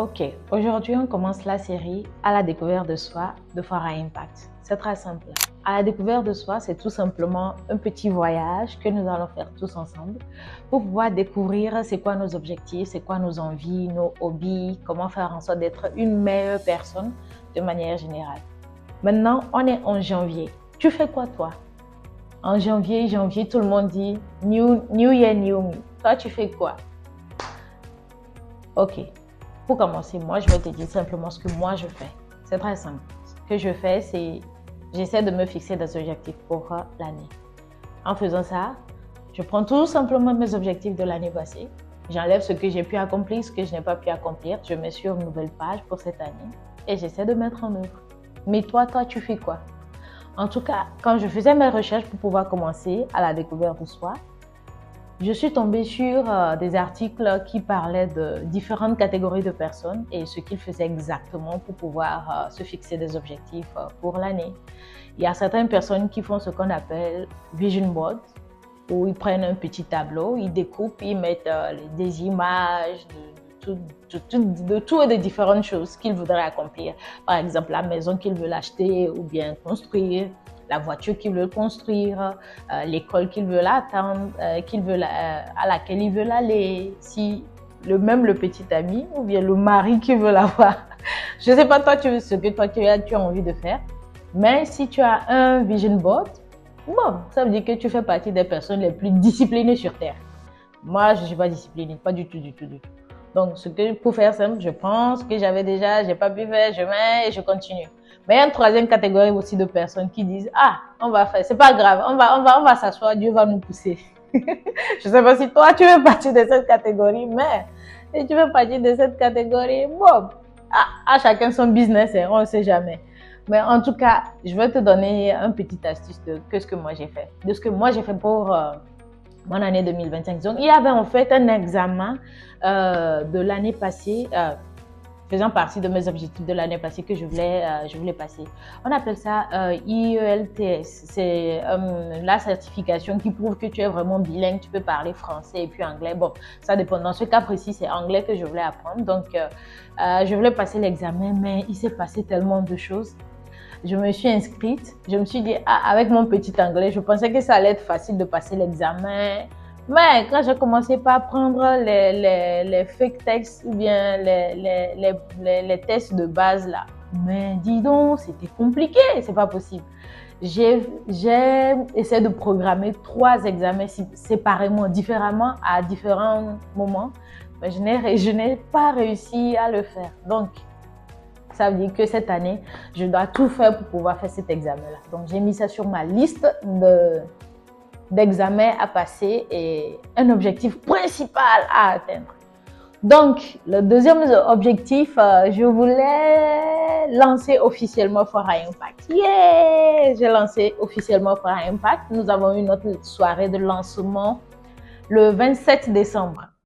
Ok, aujourd'hui on commence la série à la découverte de soi de Foire à Impact. C'est très simple. À la découverte de soi, c'est tout simplement un petit voyage que nous allons faire tous ensemble pour pouvoir découvrir c'est quoi nos objectifs, c'est quoi nos envies, nos hobbies, comment faire en sorte d'être une meilleure personne de manière générale. Maintenant, on est en janvier. Tu fais quoi toi? En janvier, tout le monde dit New Year, New Me. Toi, tu fais quoi? Ok. Pour commencer, moi, je vais te dire simplement ce que moi je fais. C'est très simple. Ce que je fais, c'est j'essaie de me fixer des objectifs pour l'année. En faisant ça, je prends tout simplement mes objectifs de l'année passée. J'enlève ce que j'ai pu accomplir, ce que je n'ai pas pu accomplir. Je mets sur une nouvelle page pour cette année et j'essaie de mettre en œuvre. Mais toi, tu fais quoi? En tout cas, quand je faisais mes recherches pour pouvoir commencer à la découverte de soi, je suis tombée sur des articles qui parlaient de différentes catégories de personnes et ce qu'ils faisaient exactement pour pouvoir se fixer des objectifs pour l'année. Il y a certaines personnes qui font ce qu'on appelle vision board, où ils prennent un petit tableau, ils découpent, ils mettent des images de tout et de différentes choses qu'ils voudraient accomplir. Par exemple, la maison qu'ils veulent acheter ou bien construire, la voiture qu'ils veulent construire, l'école qu'ils veulent attendre, à laquelle ils veulent aller, si même le petit ami ou bien le mari qu'ils veulent avoir. Je ne sais pas toi ce que toi tu as envie de faire, mais si tu as un vision board, bon, ça veut dire que tu fais partie des personnes les plus disciplinées sur Terre. Moi, je ne suis pas disciplinée, pas du tout, du tout, du tout. Donc, pour faire simple, je pense que j'avais déjà, j'ai pas pu faire, je mets et je continue. Mais il y a une troisième catégorie aussi de personnes qui disent, ah, on va faire, c'est pas grave, on va s'asseoir, Dieu va nous pousser. Je sais pas si toi, tu fais partie de cette catégorie, mais si tu fais partie de cette catégorie, bon, à chacun son business, hein, on ne sait jamais. Mais en tout cas, je vais te donner un petit astuce de ce que moi j'ai fait. De ce que moi j'ai fait pour mon année 2025. Donc, il y avait en fait un examen de l'année passée, faisant partie de mes objectifs de l'année passée que je voulais passer. On appelle ça IELTS. C'est la certification qui prouve que tu es vraiment bilingue, tu peux parler français et puis anglais. Bon, ça dépend. Dans ce cas précis, c'est anglais que je voulais apprendre. Donc, je voulais passer l'examen, mais il s'est passé tellement de choses. Je me suis inscrite. Je me suis dit, ah, avec mon petit anglais, je pensais que ça allait être facile de passer l'examen. Mais quand j'ai commencé par prendre les fake tests ou bien les tests de base là, mais dis donc, c'était compliqué, c'est pas possible. J'ai essayé de programmer 3 examens séparément, différemment, à différents moments, mais je n'ai pas réussi à le faire. Donc, ça veut dire que cette année, je dois tout faire pour pouvoir faire cet examen-là. Donc, j'ai mis ça sur ma liste d'examens à passer et un objectif principal à atteindre. Donc, le deuxième objectif, je voulais lancer officiellement Foire à Impact. Yeah! J'ai lancé officiellement Foire à Impact. Nous avons eu notre soirée de lancement le 27 décembre.